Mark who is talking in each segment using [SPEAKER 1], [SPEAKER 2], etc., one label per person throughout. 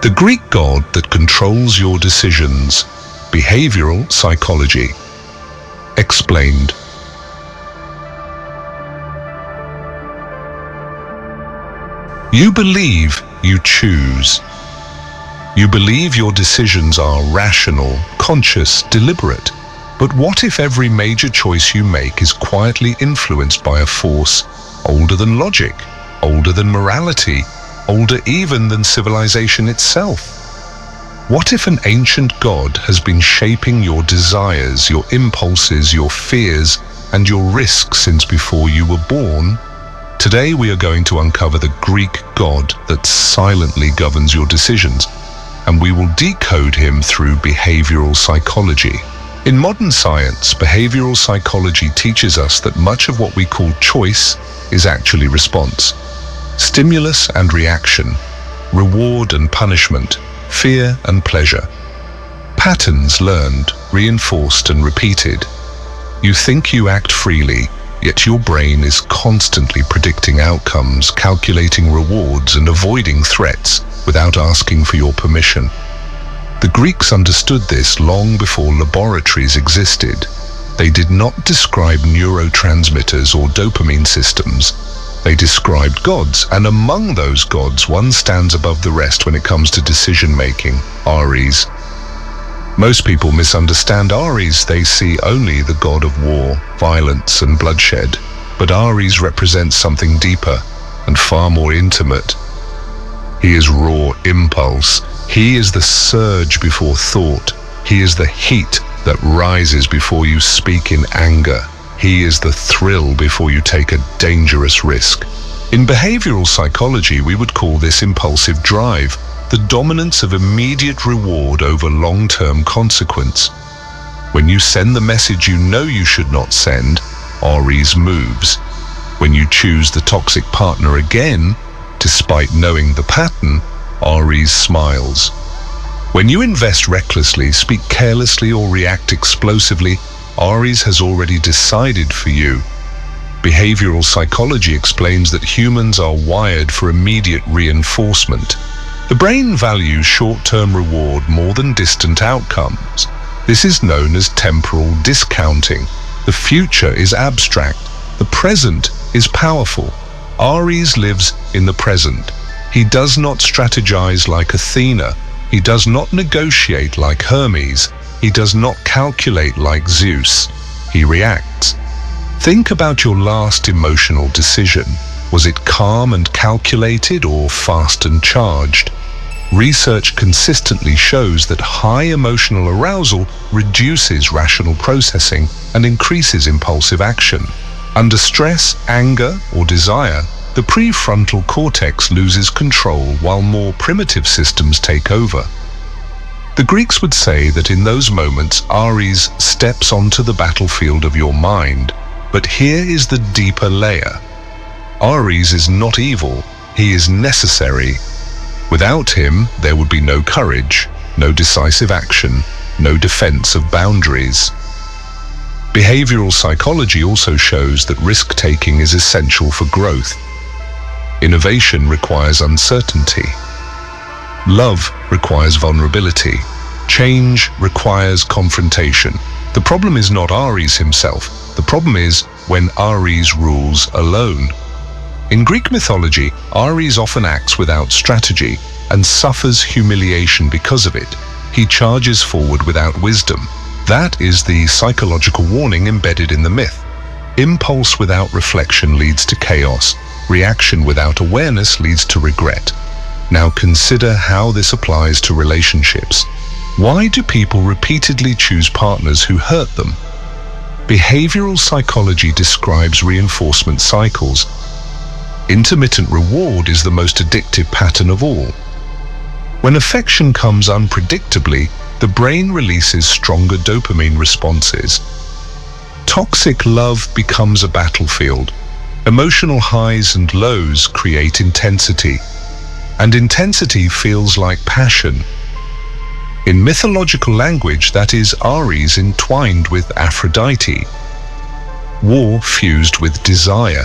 [SPEAKER 1] The Greek god that controls your decisions, behavioral psychology. Explained. You believe you choose. You believe your decisions are rational, conscious, deliberate. But what if every major choice you make is quietly influenced by a force older than logic, older than morality, older even than civilization itself? What if an ancient god has been shaping your desires, your impulses, your fears, and your risks since before you were born? Today we are going to uncover the Greek god that silently governs your decisions, and we will decode him through behavioral psychology. In modern science, behavioral psychology teaches us that much of what we call choice is actually response. Stimulus and reaction, reward and punishment, fear and pleasure. Patterns learned, reinforced and repeated. You think you act freely, yet your brain is constantly predicting outcomes, calculating rewards and avoiding threats without asking for your permission. The Greeks understood this long before laboratories existed. They did not describe neurotransmitters or dopamine systems. They described gods, and among those gods, one stands above the rest when it comes to decision-making: Ares. Most people misunderstand Ares. They see only the god of war, violence, and bloodshed. But Ares represents something deeper and far more intimate. He is raw impulse. He is the surge before thought. He is the heat that rises before you speak in anger. He is the thrill before you take a dangerous risk. In behavioral psychology, we would call this impulsive drive, the dominance of immediate reward over long-term consequence. When you send the message you know you should not send, Ares moves. When you choose the toxic partner again, despite knowing the pattern, Ares smiles. When you invest recklessly, speak carelessly, or react explosively, Ares has already decided for you. Behavioral psychology explains that humans are wired for immediate reinforcement. The brain values short-term reward more than distant outcomes. This is known as temporal discounting. The future is abstract. The present is powerful. Ares lives in the present. He does not strategize like Athena. He does not negotiate like Hermes. He does not calculate like Zeus. He reacts. Think about your last emotional decision. Was it calm and calculated or fast and charged? Research consistently shows that high emotional arousal reduces rational processing and increases impulsive action. Under stress, anger, or desire, the prefrontal cortex loses control while more primitive systems take over. The Greeks would say that in those moments, Ares steps onto the battlefield of your mind. But here is the deeper layer. Ares is not evil, he is necessary. Without him, there would be no courage, no decisive action, no defense of boundaries. Behavioral psychology also shows that risk-taking is essential for growth. Innovation requires uncertainty. Love requires vulnerability. Change requires confrontation. The problem is not Ares himself. The problem is when Ares rules alone. In Greek mythology, Ares often acts without strategy and suffers humiliation because of it. He charges forward without wisdom. That is the psychological warning embedded in the myth. Impulse without reflection leads to chaos. Reaction without awareness leads to regret. Now consider how this applies to relationships. Why do people repeatedly choose partners who hurt them? Behavioral psychology describes reinforcement cycles. Intermittent reward is the most addictive pattern of all. When affection comes unpredictably, the brain releases stronger dopamine responses. Toxic love becomes a battlefield. Emotional highs and lows create intensity, and intensity feels like passion. In mythological language, that is Ares entwined with Aphrodite. War fused with desire.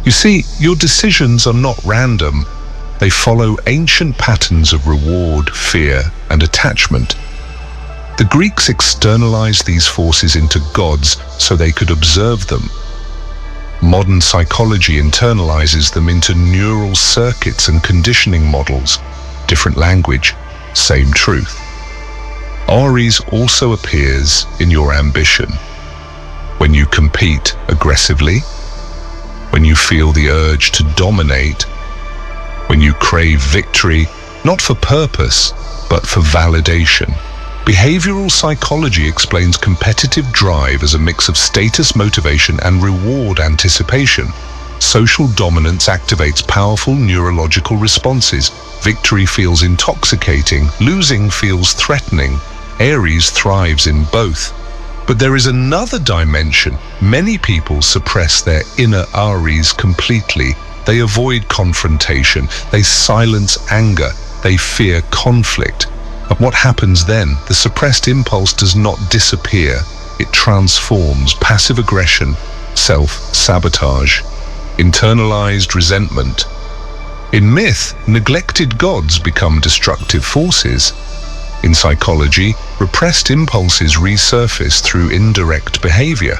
[SPEAKER 1] You see, your decisions are not random. They follow ancient patterns of reward, fear, and attachment. The Greeks externalized these forces into gods so they could observe them. Modern psychology internalizes them into neural circuits and conditioning models. Different language, same truth. Ares also appears in your ambition. When you compete aggressively, when you feel the urge to dominate, when you crave victory, not for purpose, but for validation. Behavioral psychology explains competitive drive as a mix of status motivation and reward anticipation. Social dominance activates powerful neurological responses. Victory feels intoxicating, losing feels threatening. Ares thrives in both. But there is another dimension. Many people suppress their inner Ares completely. They avoid confrontation, they silence anger, they fear conflict. And what happens then? The suppressed impulse does not disappear. It transforms. Passive aggression, self-sabotage, internalized resentment. In myth, neglected gods become destructive forces. In psychology, repressed impulses resurface through indirect behavior.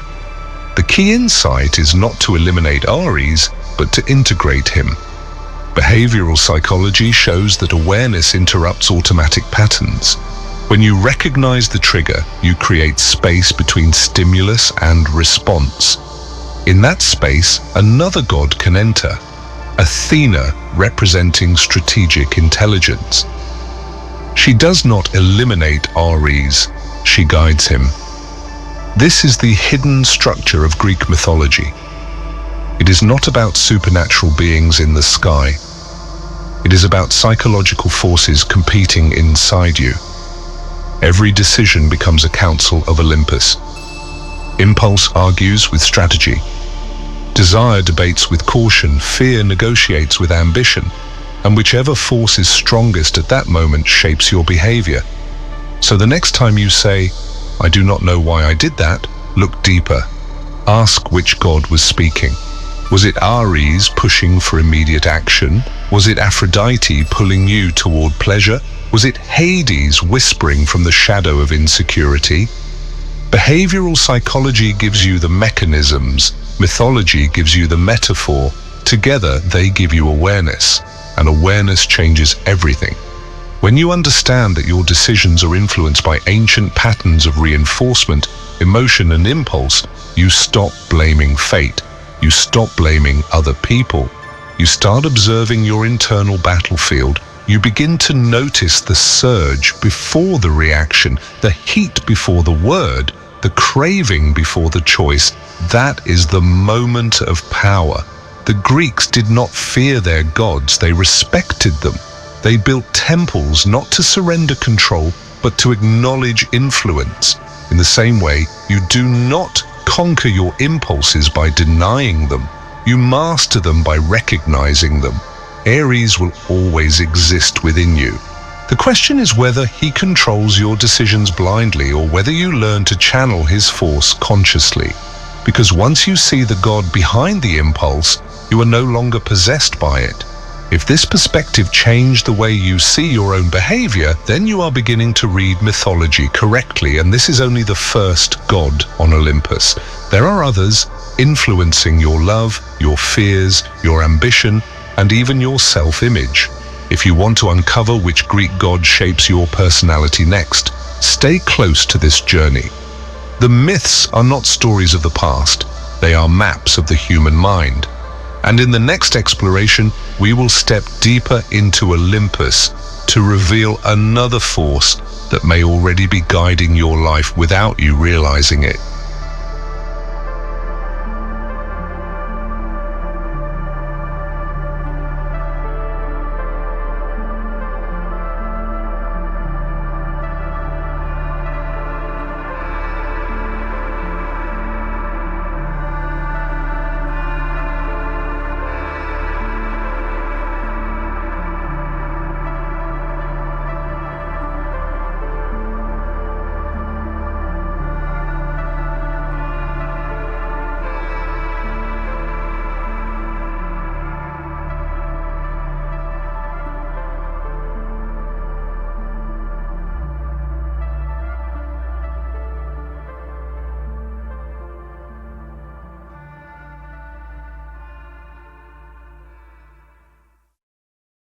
[SPEAKER 1] The key insight is not to eliminate Ares, but to integrate him. Behavioral psychology shows that awareness interrupts automatic patterns. When you recognize the trigger, you create space between stimulus and response. In that space, another god can enter, Athena, representing strategic intelligence. She does not eliminate Ares, she guides him. This is the hidden structure of Greek mythology. It is not about supernatural beings in the sky. It is about psychological forces competing inside you. Every decision becomes a council of Olympus. Impulse argues with strategy. Desire debates with caution. Fear negotiates with ambition. And whichever force is strongest at that moment shapes your behavior. So the next time you say, "I do not know why I did that," look deeper. Ask which god was speaking. Was it Ares pushing for immediate action? Was it Aphrodite pulling you toward pleasure? Was it Hades whispering from the shadow of insecurity? Behavioral psychology gives you the mechanisms. Mythology gives you the metaphor. Together, they give you awareness, and awareness changes everything. When you understand that your decisions are influenced by ancient patterns of reinforcement, emotion, and impulse, you stop blaming fate. You stop blaming other people. You start observing your internal battlefield. You begin to notice the surge before the reaction, the heat before the word, the craving before the choice. That is the moment of power. The Greeks did not fear their gods, they respected them. They built temples not to surrender control, but to acknowledge influence. In the same way, you do not conquer your impulses by denying them. You master them by recognizing them. Ares will always exist within you. The question is whether he controls your decisions blindly or whether you learn to channel his force consciously. Because once you see the god behind the impulse, you are no longer possessed by it. If this perspective changed the way you see your own behavior, then you are beginning to read mythology correctly, and this is only the first god on Olympus. There are others influencing your love, your fears, your ambition, and even your self-image. If you want to uncover which Greek god shapes your personality next, stay close to this journey. The myths are not stories of the past, they are maps of the human mind. And in the next exploration, we will step deeper into Olympus to reveal another force that may already be guiding your life without you realizing it.